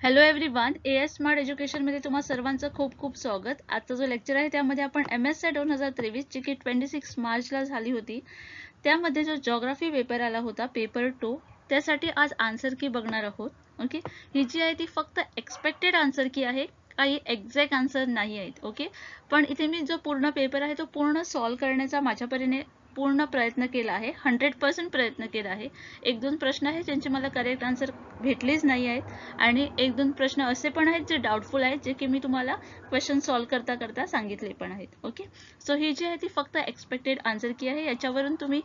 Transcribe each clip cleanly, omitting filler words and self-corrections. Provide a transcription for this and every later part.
Hello everyone, as smart एज्युकेशनमध्ये तुम्हा सर्वांचं खूप खूप स्वागत. आजचा जो लेक्चर आहे त्यामध्ये आपण MSc 2023 जी की 26 मार्चला झाली होती, त्यामध्ये जो जॉग्राफी पेपर आला होता पेपर 2, त्यासाठी आज आन्सर की बघणार आहोत. ओके, ही जी आहे ती फक्त एक्सपेक्टेड आन्सर की आहे, काही एक्झॅक्ट आन्सर नाही आहेत. ओके, पण इथे मी जो पूर्ण पेपर आहे तो पूर्ण सॉल्व करण्याचा माझ्या परीने पूर्ण प्रयत्न केला आहे, 100% प्रयत्न केला आहे. एक दोन प्रश्न आहेत ज्यांचे मला करेक्ट आन्सर भेटलेच नाही आहेत आणि एक दोन प्रश्न असे पण आहेत जे डाऊटफुल आहेत, जे की मी तुम्हाला क्वेश्चन सॉल्व करता करता सांगितले पण आहेत. ओके, सो ही जी आहे ती फक्त एक्सपेक्टेड आन्सर की आहे. याच्यावरून तुम्ही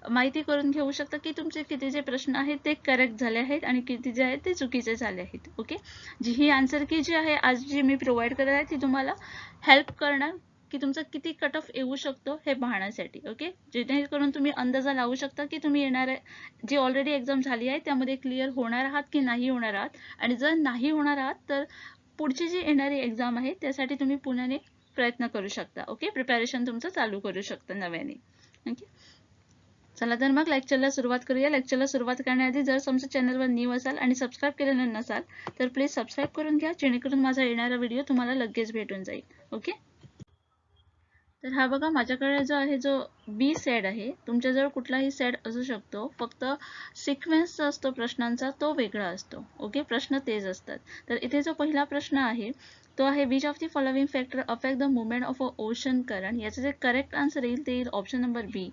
माहिती करून घेऊ शकता की तुमचे किती जे प्रश्न आहेत ते करेक्ट झाले आहेत आणि किती जे आहेत ते चुकीचे झाले आहेत. ओके, जी ही आन्सर की जी आहे आज जी मी प्रोव्हाइड करत आहे ती तुम्हाला हेल्प करणार की तुमचा किती कट ऑफ येऊ शकतो हे पाहण्यासाठी. ओके, जेणेकरून तुम्ही अंदाजा लावू शकता की तुम्ही येणारे जी ऑलरेडी एक्झाम झाली आहे त्यामध्ये क्लिअर होणार आहात की नाही होणार आहात, आणि जर नाही होणार आहात तर पुढची जी येणारी एक्झाम आहे त्यासाठी तुम्ही पुन्हा प्रयत्न करू शकता. ओके, प्रिपरेशन तुमचं चालू करू शकता नव्याने. ओके, चला तर मग लेक्चरला सुरुवात करूया. लेक्चरला सुरुवात करण्याआधी जर तुमच्या चॅनलवर न्यू असाल आणि सबस्क्राईब केलेलं नसाल तर प्लीज सबस्क्राईब करून घ्या, जेणेकरून माझा येणारा व्हिडिओ तुम्हाला लगेच भेटून जाईल. ओके, तर हा बघा माझ्याकडे जो आहे जो बी सेट आहे. तुमच्याजवळ कुठलाही सेट असू शकतो, फक्त सिक्वेन्स जो असतो प्रश्नांचा तो वेगळा असतो. ओके, प्रश्न तेच असतात. तर इथे जो पहिला प्रश्न आहे तो आहे which of the following factor affect the movement of a ocean current. याचं जे करेक्ट आन्सर येईल ते येईल option number B.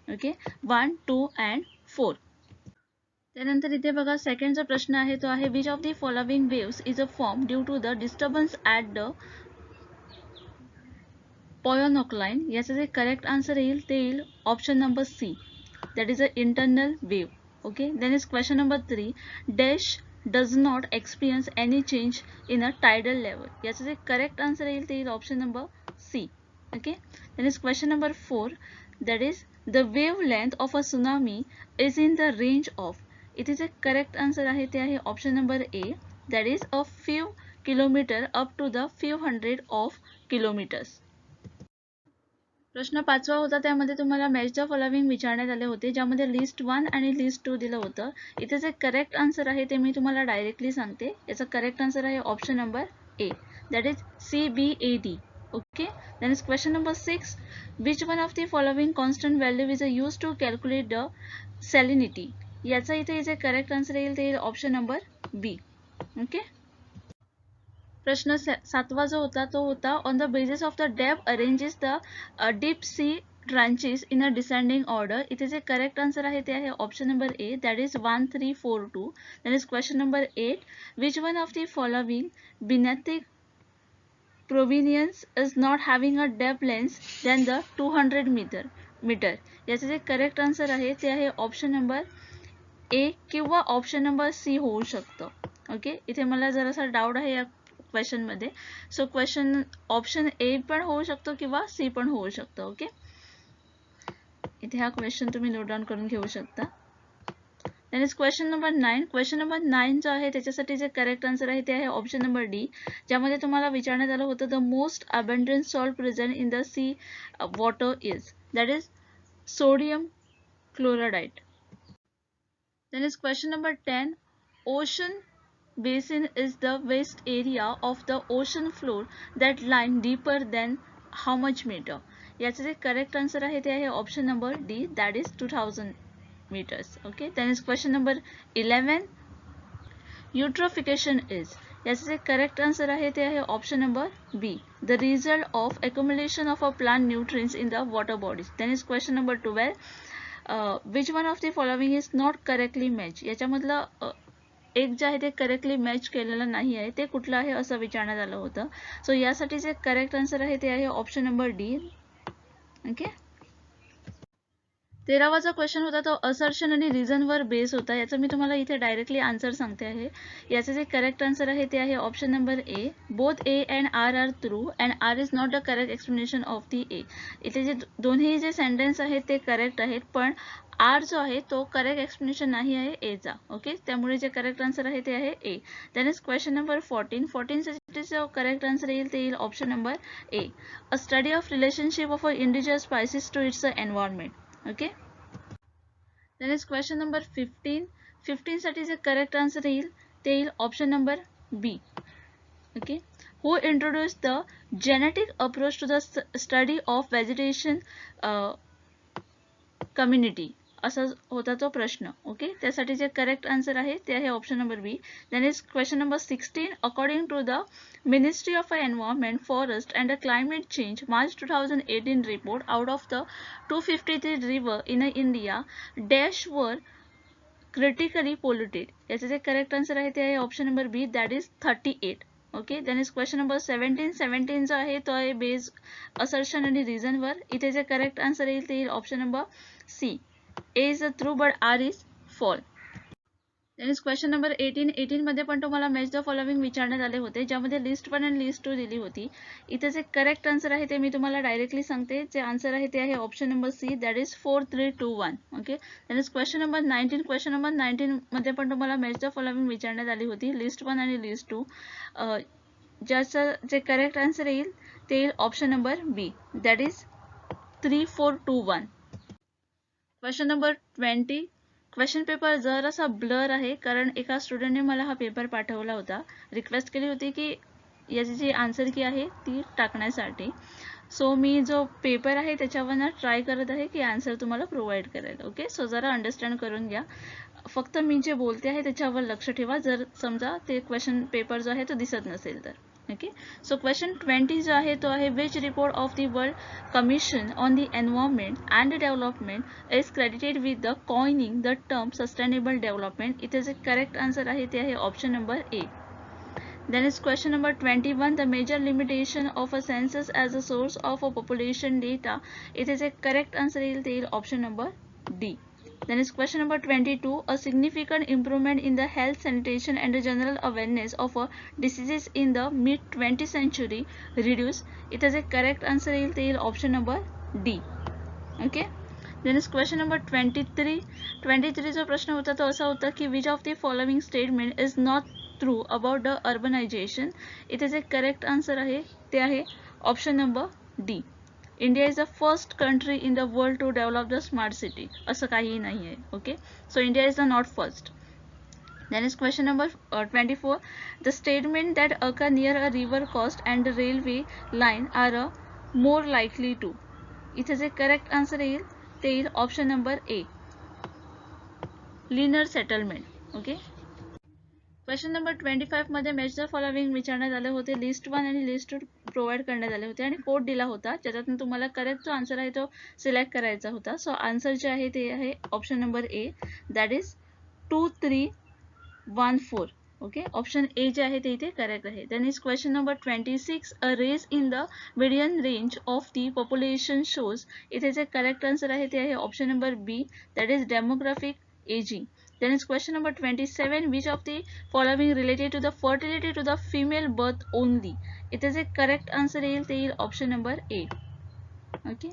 Okay, 1, 2 and 4. त्यानंतर इथे बघा सेकंडचा प्रश्न आहे तो आहे which of the following waves is a form due to the disturbance at the Polynoline. याचं जे करेक्ट आन्सर येईल ते येईल option number C, that is an internal wave. Okay, then is question number 3, dash does not experience any change in a tidal level. याचं जे correct answer येईल ते येईल option number C. Okay, then is question number 4, that is the wavelength of a tsunami is in the range of. इथे जे correct answer आहे ते आहे option number A, that is a few kilometer up to the few hundred of kilometers. प्रश्न 5वा होता, त्यामध्ये तुम्हाला match the following विचारण्यात आले होते, ज्यामध्ये लिस्ट 1 आणि लिस्ट 2 दिलं होतं. इथे जे करेक्ट आन्सर आहे ते मी तुम्हाला डायरेक्टली सांगते. याचा करेक्ट आन्सर आहे option number A, that is CBAD. Okay, then is question number 6, which one of the following constant value is use to calculate the salinity. याचा इथे जे करेक्ट आन्सर येईल ते येईल ऑप्शन नंबर बी. ओके, प्रश्न 7वा जो होता तो होता on the basis of the depth arranges the deep sea trenches in a descending order. इथे जे करेक्ट आन्सर आहे ते आहे option number A, that is 1, 3, 4, 2. That is question number 8, which one of the following benthic provinces is not having a depth less than the 200 metre. याचे जे correct answer आहे ते आहे ऑप्शन नंबर ए किंवा option number सी होऊ शकतं. Okay, इथे मला जरासा डाऊट आहे या क्वेश्चन मध्ये. सो क्वेश्चन ऑप्शन ए पण होऊ शकतो किंवा सी पण होऊ शकतो. ओके, इथे हा क्वेश्चन तुम्ही नोट डाऊन करून घेऊ शकता. Then is question number 9. Question number 9 जो आहे त्याच्यासाठी जे करेक्ट आन्सर आहे ते आहे ऑप्शन नंबर डी, ज्यामध्ये तुम्हाला विचारण्यात आलं होतं the most abundant salt present in the C water is, that is sodium chloride. Then is question number 10. Ocean basin is the vast area of the ocean floor that line deeper than how much meter. याचे जे correct answer आहे ते आहे option number D, that is 2000 meters. Okay, then is question number 11. Eutrophication is. याचे जे correct answer आहे ते आहे option number B, the result of accumulation of a plant nutrients in the water bodies. Then is question number 12. Which one of the following is not correctly match. याच्यामधलं एक जे आहे ते करेक्टली मॅच केलेलं नाही आहे, ते कुठलं आहे असं विचारण्यात आलं होतं. सो यासाठी जे करेक्ट आन्सर आहे ते आहे ऑप्शन नंबर डी. ओके, 13वा क्वेश्चन होता तो असर्शन आणि रिझनवर बेस होता. याचं मी तुम्हाला इथे डायरेक्टली आन्सर सांगते आहे. याचे जे करेक्ट आन्सर आहे ते आहे option number A, both A and R are true and R is not the correct explanation of the A. इथे जे दोन्ही जे सेंटेन्स आहेत ते करेक्ट आहेत, पण आर जो आहे तो करेक्ट एक्सप्लेनेशन नाही आहे एचा. ओके, त्यामुळे जे करेक्ट आन्सर आहे ते आहे A. Then is question number 14. 14 साठी जो करेक्ट आन्सर येईल ते येईल option number A, a study of relationship of a indigenous species to its environment. Okay, then is question number 15. 15 साठी जे करेक्ट आन्सर येईल ते येईल option number B. Okay. Who introduced the genetic approach to the study of vegetation community असा होता तो प्रश्न. Okay, त्यासाठी जे करेक्ट आन्सर आहे ते आहे option number B. Then is question number 16. According to the ministry of environment forest and climate change March 2018 report, out of the 253 river in India dash were critically polluted. याचे जे correct answer आहे ते आहे option number B, that is 38. Okay, then is question number 17 जो आहे तो आहे base assertion आणि रिझन वर. इथे जे करेक्ट आन्सर येईल ते येईल option number C, A is true but R is false. Then is question number 18 मध्ये पण तुम्हाला मॅच द फॉलोविंग विचारण्यात आले होते, ज्यामध्ये लिस्ट 1 आणि लिस्ट 2 दिली होती. इथे जे करेक्ट आन्सर आहे ते मी तुम्हाला डायरेक्टली सांगते. जे आन्सर आहे ते आहे option number C, that is 4, 3, 2, 1. Okay, then is question number 19. Question number 19 मध्ये पण तुम्हाला मॅच द फॉलोविंग विचारण्यात आली होती, लिस्ट 1 आणि लिस्ट 2. ज्याचं जे करेक्ट आन्सर येईल ते येईल option number B, that is 3, 4, 2, 1. Question number 20. Question paper जरासा ब्लर आहे, कारण एका स्टुडंटने मला हा पेपर पाठवला होता, रिक्वेस्ट केली होती की याची जी आन्सर की आहे ती टाकण्यासाठी. सो मी जो पेपर आहे त्याच्यावरनं ट्राय करत आहे की आन्सर तुम्हाला प्रोव्हाइड करायला. ओके, सो जरा अंडरस्टँड करून घ्या. फक्त मी जे बोलते आहे त्याच्यावर लक्ष ठेवा, जर समजा ते क्वेश्चन पेपर जो आहे तो दिसत नसेल तर. ओके, सो क्वेश्चन 20 जो आहे तो आहे, which report of the world commission on the environment and development is credited with the coining the term sustainable development. इथे जे करेक्ट आन्सर आहे ते आहे option number A. Then is question number 21. The major limitation of a census as a source of a population data. It is a correct answer is option number D. Then is question number 22. A significant improvement in the health, sanitation and the general awareness of diseases in the mid-20th century reduce. It is a correct answer is option number D. Okay. Then is question number 23. 23 जो प्रश्न होता तो असा होता की which of the following statement is not true about the urbanization. इथे जे correct answer आहे ते आहे option number D. India is the first country in the world to develop the smart city. असं काहीही नाही आहे. Okay, so India is the not first. Then is question number 24. The statement that occur near a river coast and the railway line are more likely to. इथे जे correct answer येईल ते येईल option number ए, linear settlement. Okay, question number 25 मध्ये match the following विचारण्यात आले होते, list 1 आणि लिस्ट 2 प्रोव्हाइड करण्यात आले होते आणि कोड दिला होता, ज्याच्यातून तुम्हाला करेक्ट जो आन्सर आहे तो सिलेक्ट करायचा होता. सो आन्सर जे आहे ते आहे option number A, that is 2, 3, 1, 4. Okay, option A जे आहे ते इथे करेक्ट आहे. Then is question number 26. A raise in the median range of the population shows. इथे जे करेक्ट आन्सर आहे ते आहे option number B, that is demographic ageing. Then is question number 27. Which of the following related to the fertility to the female birth only? It is a correct answer येईल ते येईल option number A. Okay.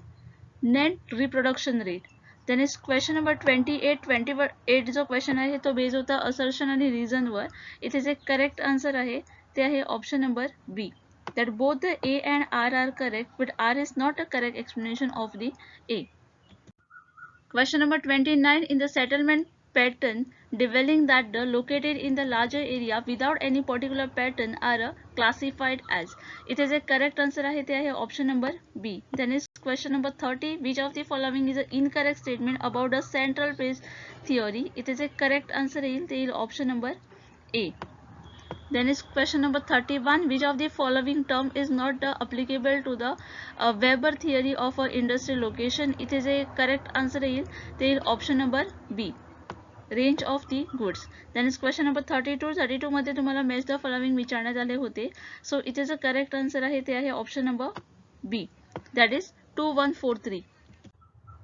Net reproduction rate. Then is question number 28. 28 जो question आहे तो base होता assertion आणि reason वर. इथे जे correct answer आहे ते आहे option number B. That both the A and R are correct, but R is not a correct explanation of the A. Question number 29. In the settlement pattern developing that the located in the larger area without any particular pattern are classified as. It is a correct answer आहे ते आहे option number B. Then is question number 30. Which of the following is an incorrect statement about the central phase theory? It is a correct answer येईल ते येईल option number A. Then is question number 31. Which of the following term is not applicable to the Weber theory of industrial location? It is a correct answer येईल ते येईल option number B, range of the goods. Then is question number 32 मध्ये तुम्हाला match the following विचारण्यात आले होते. सो इथे जो करेक्ट आन्सर आहे ते आहे option number B, that is 2, 1, 4, 3.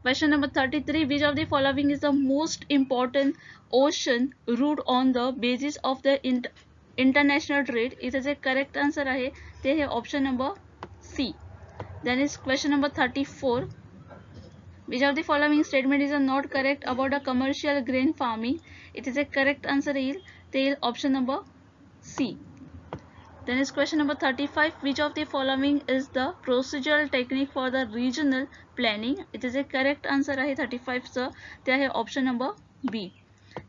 Question number 33. Which of the following is the most important ocean route on the basis of the international trade. इथे जे करेक्ट आन्सर आहे ते आहे option number C. Then is question number 34. Which of the following statement is not correct about a commercial grain farming? It is a correct answer is option number C. Then is question number 35. Which of the following is the procedural technique for the regional planning? It is a correct answer आहे 35 चा, ते आहे option number B.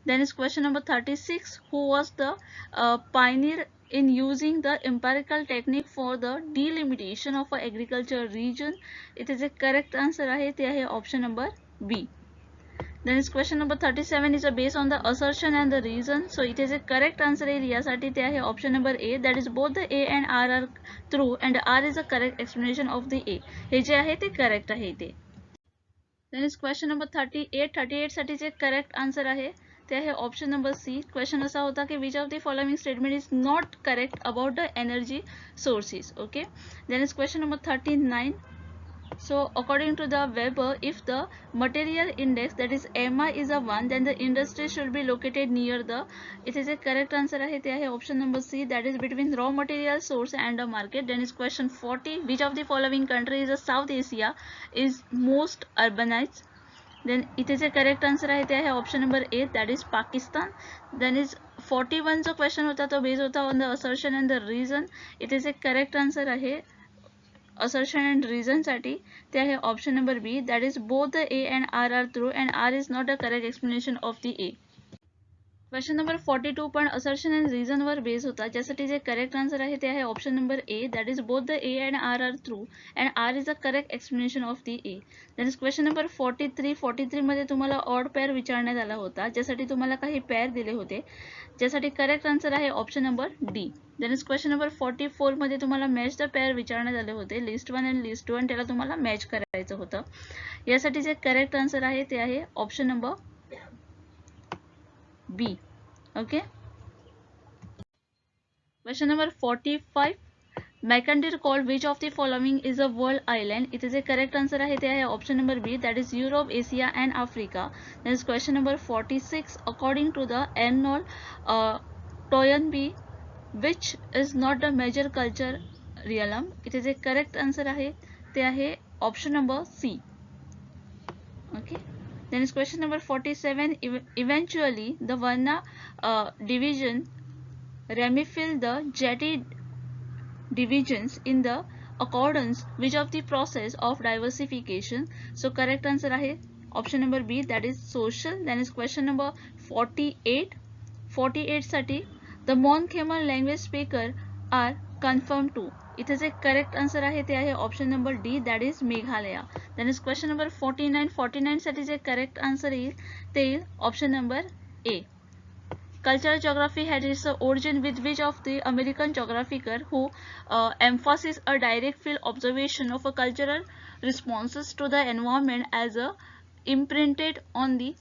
Then is question number 36. Who was the pioneer in using the empirical technique for the delimitation of a agricultural region. इथे जे correct answer आहे ते आहे option number B. Then is question number 37 is based on the assertion and the reason. So it is a correct answer आहे यासाठी ते आहे option number A, that is both the A and R are true and R is a correct explanation of the A. हे जे आहे ते correct आहे इथे. Then is question number 38. 38 साठी जे correct answer आहे ते आहे option number C. Question असा होता की which of the following statement is not correct about the energy sources. Okay. Then is question number 39. So according to the Weber, if the material index, that is MI, is a 1, then the industry should be located near the, it is a correct answer आहे ते आहे option number C, that is between raw material source and a market. Then is question 40, which of the following countries is South Asia is most urbanized. Then it is a correct answer आहे ते आहे option number A, that is Pakistan. Then is 41 जो question होता तो based होता on the assertion and the reason. It is a correct answer आहे assertion and reason साठी ते आहे option number B, that is both the A and R are true and R is not a correct explanation of the A. Question number 42 पण assertion and reason were base होता, ज्यासाठी जे correct answer आहे ते आहे option number A, that is both the A and R are true and R is a correct explanation of the A. Then is question number 43. 43 मध्ये तुम्हाला odd pair विचारण्यात आला होता, ज्यासाठी तुम्हाला काही pair दिले होते, ज्यासाठी correct answer आहे option number D. Then is question number 44 मध्ये तुम्हाला match the pair विचारण्यात आले होते, list 1 and list 2, आणि त्याला तुम्हाला match करायचं होतं. यासाठी जे correct answer आहे ते आहे option number B. Okay. Question number 45. Macandir called which of the following is a world island? It is a correct answer आहे ते आहे option number B, that is Europe, Asia and Africa. Then is question number 46. According to the Arnold Toynbee, which is not the major culture realm? It is a correct answer आहे ते आहे option number C. Okay. Then is question number 47. Eventually, the Varna division ramified the jetty divisions in the accordance which of the process of diversification. So correct answer आहे option number B, that is social. Then is question number 48. 48 साठी the Mon Khmer language speaker are confirmed to. It is a correct answer आहे ते आहे option number D, that is Meghalaya. Then is question number 49. 49 साठी जे correct answer येईल ते येईल option number A. Cultural geography had its origin with which of the American geographer who emphasized a direct field observation of a cultural responses to the environment as a imprinted on the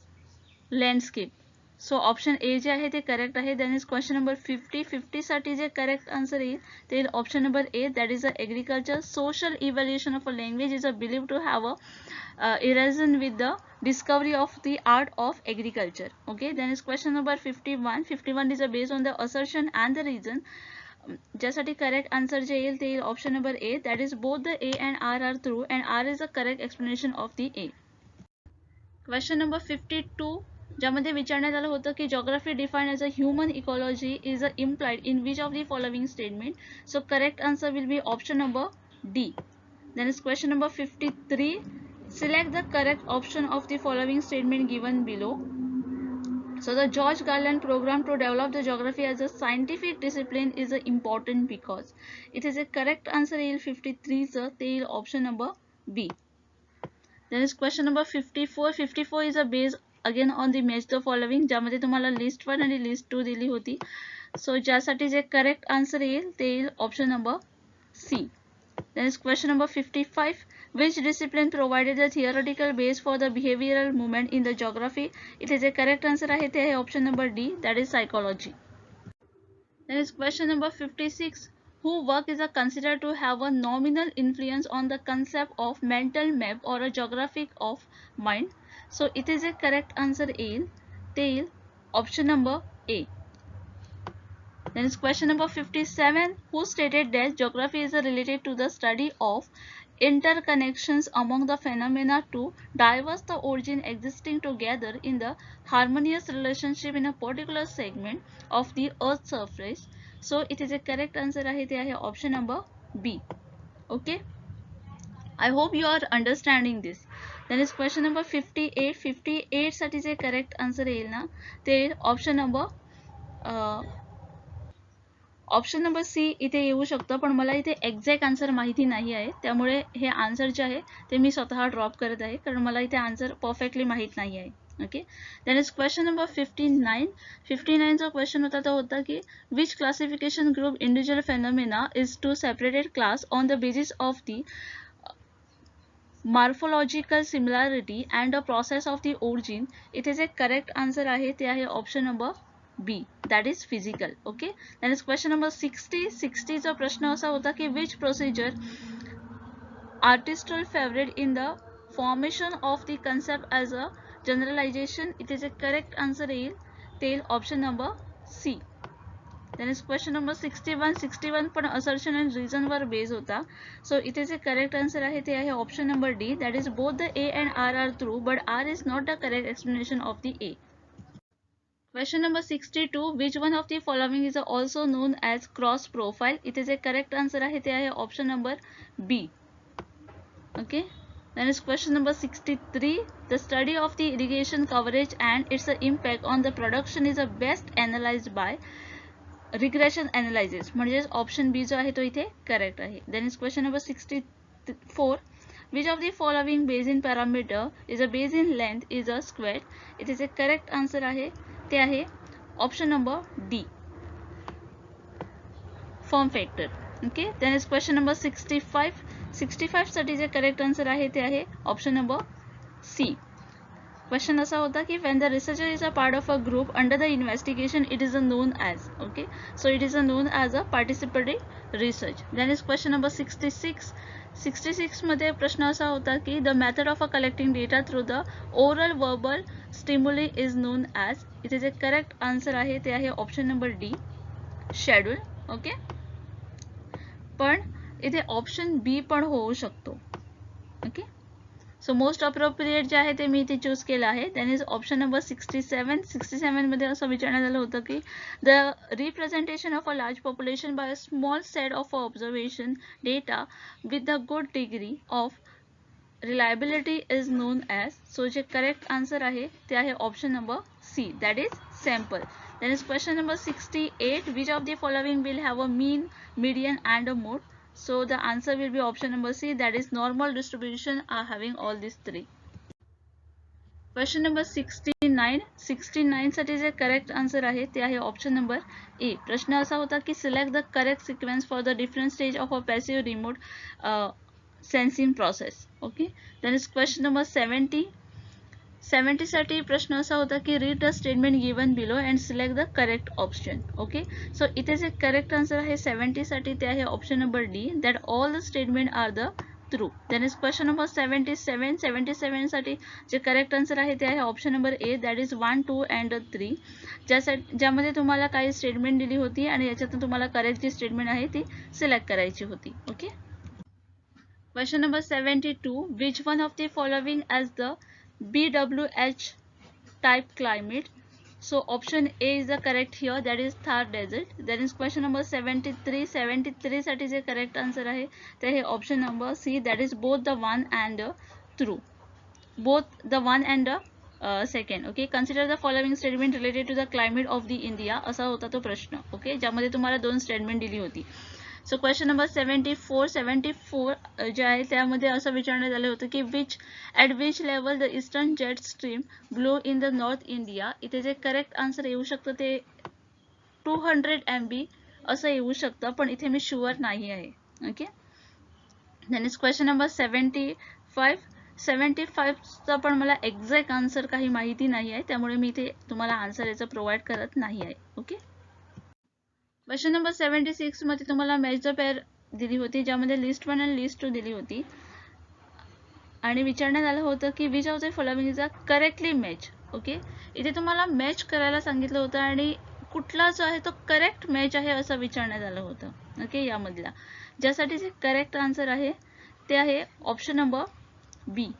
landscape. So option A जे आहे ते correct आहे. Then is question number 50. 50 साठी जे correct answer येईल ते येईल option number A, that is a agriculture. Social evaluation of a language is believed to have a relation with the discovery of the art of agriculture. Okay. Then is question number 51. 51 is based on the assertion and the reason. ज्यासाठी correct answer जे येईल ते येईल option number A, that is both the A and R are true and R is a correct explanation of the A. Question number 52. ज्यामध्ये विचारण्यात आलं होतं की geography defined as a human ecology is implied in which of the following statement? So correct answer will be option number D. Then is question number 53. Select the correct option of the following statement given below. So the George Garland program to develop the geography as a scientific discipline is important because. It is a correct answer येईल 53 चं ते येईल option number B. Then is question number 54. 54 is based again on the match the following, ज्यामध्ये तुम्हाला list 1 आणि list 2 दिली होती. So ज्यासाठी जे correct answer येईल ते येईल option number C. Then is question number 55. Which discipline provided the theoretical base for the behavioral movement in the geography? It is a correct answer आहे ते आहे option number D, that is psychology. Then is question number 56. Whose work is considered to have a nominal influence on the concept of mental map or a geographic of mind? So it is a correct answer A, option number A. Then is question number 57. Who stated that geography is related to the study of interconnections among the phenomena to diverse the origin existing together in the harmonious relationship in a particular segment of the earth's surface? So it is a correct answer आहे ते आहे option number B. Okay. I hope you are understanding this. Then is question number 58. 58 साठी जे correct answer येईल ना ते option number option number C इथे येऊ शकतं, पण मला इथे एक्झॅक्ट आन्सर माहिती नाही आहे, त्यामुळे हे आन्सर जे आहे ते मी स्वतः ड्रॉप करत आहे, कारण मला इथे आन्सर परफेक्टली माहीत नाही आहे. Okay, then is question number 59. 59 जो क्वेश्चन होता तो होता की which classification group individual phenomena is to separated class on the basis of the morphological similarity and the process of the origin. इथे जे करेक्ट आन्सर आहे ते आहे option number B, that is physical. Okay, that is question number 60. 60चा प्रश्न असा होता की विच प्रोसिजर आर्टिस्टल favourite in the formation of the concept as a generalization. इथे जे करेक्ट आन्सर येईल ते येईल option number C. Then is question number 61. 61 पण असर्शन अँड रिझन वर बेस होता, सो इथे जे करेक्ट आन्सर आहे ते आहे option number D, that is both the A and R are true but R is not the correct explanation of the A. Question number 62. Which one of the following is also known as cross profile? इथे जे correct answer आहे ते आहे option number B. Okay, then is question number 63. The study of the irrigation coverage and its impact on the production is best analyzed by regression analysis. म्हणजेच option B जो आहे तो इथे करेक्ट आहे. Then is question number 64. Which of the following basin parameter is a basin length is a square? इथे जे correct answer आहे ते आहे option number D, form factor. Okay, then is question number 65. 65 साठी जे करेक्ट आन्सर आहे ते आहे ऑप्शन नंबर सी. क्वेश्चन असा होता की when the researcher is a part of a group under the investigation it is known as. Okay, so it is known as a participatory research. Then is question number 66. 66 मध्ये प्रश्न असा होता की the method of collecting data through the oral verbal stimuli is known as. इथे जे correct answer आहे ते आहे option number D, schedule. Okay, पण इथे ऑप्शन बी पण होऊ शकतो. ओके, सो मोस्ट अप्रोप्रिएट जे आहे ते मी इथे चूज केलं आहे. Then is option number 67. 67 मध्ये असं विचारण्यात आलं होतं की the representation of a large population by a small set of observation data with the good degree of reliability is known as. So जे करेक्ट आन्सर आहे ते आहे option number C, that is sample. Then is question number 68. Which of the following will have a mean, median and a mode. So the answer will be option number C, that is normal distribution are having all these three. Question number 69. 69 साठी जे correct answer आहे ते आहे option number ए. प्रश्न असा होता की select the correct sequence for the different stage of a passive remote sensing process. Okay, then is question number 70. 70 साठी प्रश्न असा होता की read the statement given below and select the correct option. Okay, so इथे जे correct answer आहे 70 साठी ते आहे option number D, that all the statement are the true. Then is question number 77. 77 साठी जे करेक्ट आन्सर आहे ते आहे option number A, that is 1, 2 and 3. ज्यामध्ये तुम्हाला काही स्टेटमेंट दिली होती आणि याच्यातून तुम्हाला करेक्ट जी स्टेटमेंट आहे ती सिलेक्ट करायची होती. Okay, question number 72. Which one of the following as the BWH type climate. So option A is the correct here, that is Thar desert. Then is question number 73. 73 साठी जे correct answer आहे ते आहे option number C, that is both the one and true. Both the one and second. Okay, consider the following statement related to the climate of the India. असा होता तो प्रश्न. Okay, ज्यामध्ये तुम्हाला दोन स्टेटमेंट दिली होती. So question number 74. 74 जे आहे त्यामध्ये असं विचारण्यात आलं होतं की at which level the eastern jet stream blow in the north India. इथे जे करेक्ट आन्सर येऊ शकतं ते 200 MB असं येऊ शकतं, पण इथे मी शुअर नाही आहे. Okay, then is question number 75. 75चा पण मला एक्झॅक्ट आन्सर काही माहिती नाही आहे, त्यामुळे मी इथे तुम्हाला आन्सर याचं प्रोव्हाइड करत नाही आहे. ओके, क्वेश्चन नंबर 76 मध्ये तुम्हाला मॅच द पेअर दिली होती, ज्यामध्ये लिस्ट 1 आणि लिस्ट 2 दिली होती आणि विचारण्यात आलं होतं की विच of the following is a correctly match. Okay, इथे तुम्हाला मॅच करायला सांगितलं होतं आणि कुठला जो आहे तो करेक्ट मॅच आहे असं विचारण्यात आलं होतं. ओके, यामधला ज्यासाठी जे करेक्ट आन्सर आहे ते आहे option number B.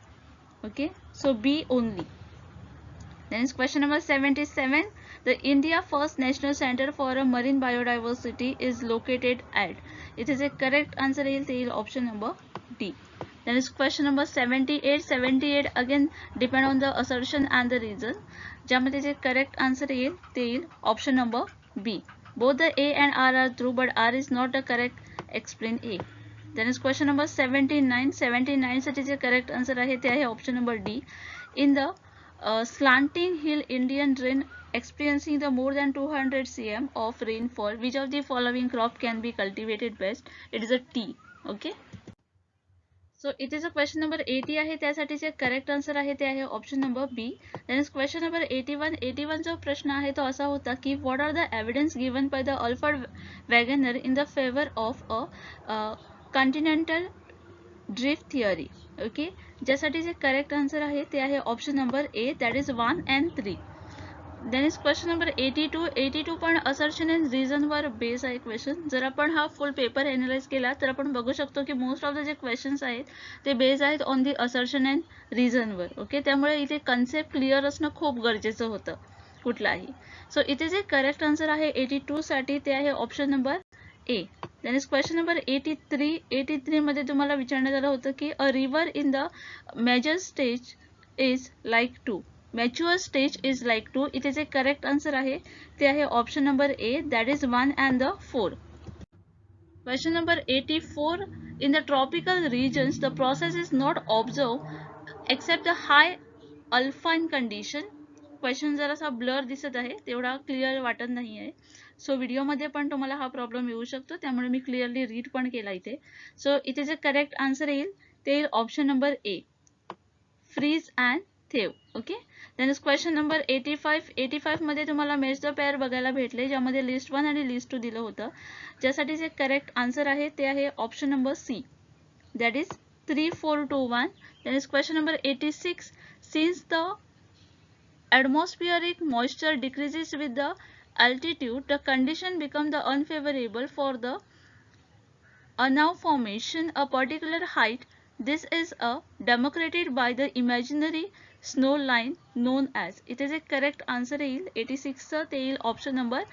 Okay, so B only. Then is question number 77. The India First National Center for Marine Biodiversity is located at. It is a correct answer येईल ते येईल option number D. Then is question number 78. 78 again depend on the assertion and the reason. ज्यामध्ये जे correct answer येईल ते येईल option number B, Both the A and R are true, but R is not the correct. Explain A. Then is question number 79. 79 साठी जे correct answer आहे ते आहे option number D. In the slanting hill Indian rain experiencing the more than 200 cm of rainfall, which of the following crop can be cultivated best? It is a tea. Okay. So it is a question number 80 आहे, त्यासाठी जे correct answer आहे ते आहे option number B. Then is question number 81 जो प्रश्न आहे तो असा होता की what are the evidence given by the Alfred Wagner in the favour of a continental drift theory. Okay, ज्यासाठी जे करेक्ट आन्सर आहे ते आहे option number A, that is 1 and 3. Then is question number 82 पण असर्शन अँड रिझन वर base आहे question. जर आपण हा फुल पेपर एनालाइज केला तर आपण बघू शकतो की most of the J questions आहेत ते बेस आहेत on the assertion and reason were. Okay, त्यामुळे इथे कन्सेप्ट क्लिअर असणं खूप गरजेचं होतं कुठलाही. सो इथे जे करेक्ट आन्सर आहे 82 साठी ते आहे option number A. Then is question number 83 मध्ये तुम्हाला विचारण्यात आलं होतं की a river in the major stage is like to. Mature stage is like to. इथे जे करेक्ट आन्सर आहे ते आहे option number A, that is 1 and 4. Question number 84. In the tropical regions the process is not observe except the high alpine condition. Question जरासा blur दिसत आहे, तेवढा clear वाटत नाही आहे. सो व्हिडिओमध्ये पण तुम्हाला हा प्रॉब्लेम येऊ शकतो, त्यामुळे मी क्लिअरली रीड पण केला इथे. सो इथे जे करेक्ट आन्सर येईल ते येईल option number A, freeze and thaw. Okay. Then question number 85 मध्ये तुम्हाला मॅच द पेअर बघायला भेटले, ज्यामध्ये लिस्ट 1 आणि लिस्ट 2 दिलं होतं. ज्यासाठी जे करेक्ट आन्सर आहे ते आहे option number C, that is 3, 4, 2, 1. Then is question number 86. Since the atmospheric moisture decreases with the altitude, the condition become the unfavorable for the unknown formation a particular height. This is a demarcated by the imaginary snow line known as. इथे जे correct answer येईल 86 ते येईल option number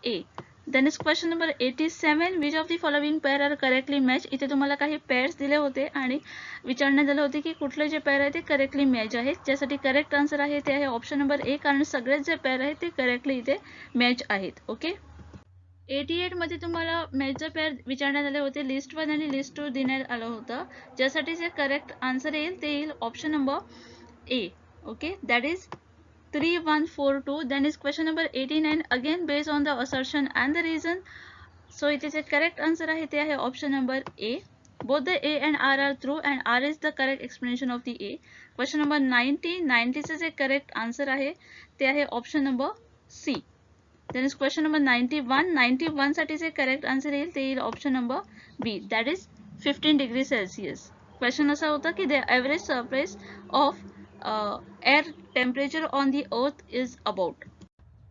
A. Then is question number 87. Which of the following pair are correctly match. इथे तुम्हाला काही pairs दिले होते आणि विचारण्यात आले होते की कुठले जे पेअर आहे ते करेक्टली मॅच आहेत. ज्यासाठी करेक्ट आन्सर आहे ते आहे ऑप्शन नंबर ए, कारण सगळेच जे पेअर आहेत ते करेक्टली इथे मॅच आहेत. ओके. 88 मध्ये तुम्हाला मॅचचा पेअर विचारण्यात आले होते, लिस्ट 1 आणि लिस्ट 2 देण्यात आलं होतं. ज्यासाठी जे करेक्ट आन्सर येईल ते येईल option number A. Okay, that is 3, 1, 4, 2. Then is question number 89, again based on the assertion and the reason. So it is a correct answer आहे ते आहे option number A. Both the A and R are true and R is the correct explanation of the A. Question number 90 चे जे correct answer आहे ते आहे option number C. Then is question number 91 साठी जे correct answer येईल ते येईल option number B, that is 15 degrees Celsius. Question असा होता की the average surface of air temperature on the earth is about.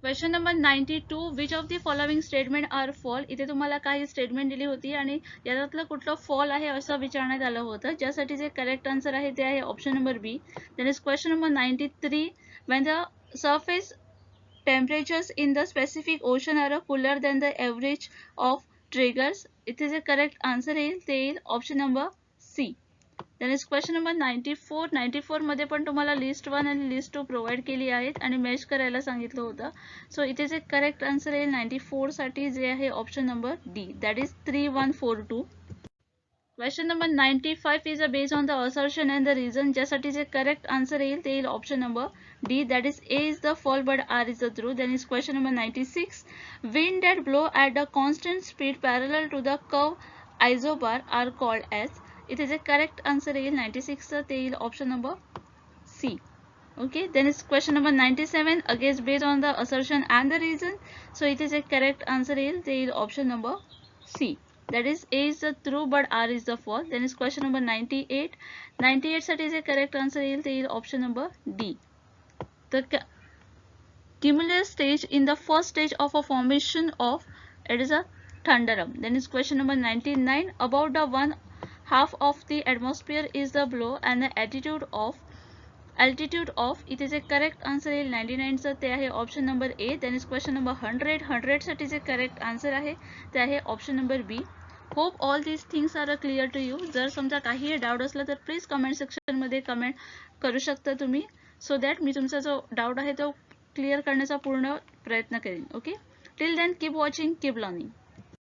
Question number 92. Which of the following statement are false. इथे तुम्हाला काही स्टेटमेंट दिली होती आणि याच्यातलं कुठलं फॉल आहे असं विचारण्यात आलं होतं. ज्यासाठी जे करेक्ट आन्सर आहे ते आहे option number B. Then is question number 93. When the surface temperatures in the Pacific Ocean are cooler than the average of triggers. इथे जे करेक्ट आन्सर येईल ते येईल option number C. Then is question number 94 मध्ये पण तुम्हाला list 1 आणि list 2 provide केली आहेत आणि मॅच करायला सांगितलं होतं. सो इथे जे करेक्ट आन्सर येईल 94 साठी जे आहे option number D, that is 3, 1, 4, 2. Question number 95 is based on the assertion and the reason. ज्यासाठी जे करेक्ट आन्सर येईल ते येईल option number D, that is A is the false but R is the true. Then is question number 96. Wind that blow at the constant speed parallel to the curve isobar are called as. इथे जे correct answer येईल 96 ते येईल option number C. Okay. Then is question number 97. Again based on the assertion and the reason. So इथे जे correct answer येईल ते येईल option number C, that is A is the true but R is the false. Then is question number 98 साठी जे correct answer येईल ते येईल option number D. The cumulus stage in the first stage of a formation of it is a thunderum. Then is question number 99. About the one half of the atmosphere is the below and the altitude of it is a correct answer is 99 चा ते आहे option number A. Then is question number 100 साठी जे correct answer आहे ते आहे option number B. Hope all these things are clear to you. जर समजा काही डाऊट असला तर प्लीज कमेंट सेक्शन मध्ये कमेंट करू शकता तुम्ही, सो दॅट मी तुमचा जो डाऊट आहे तो क्लिअर करण्याचा पूर्ण प्रयत्न करेन. Okay. Till then keep watching, keep learning.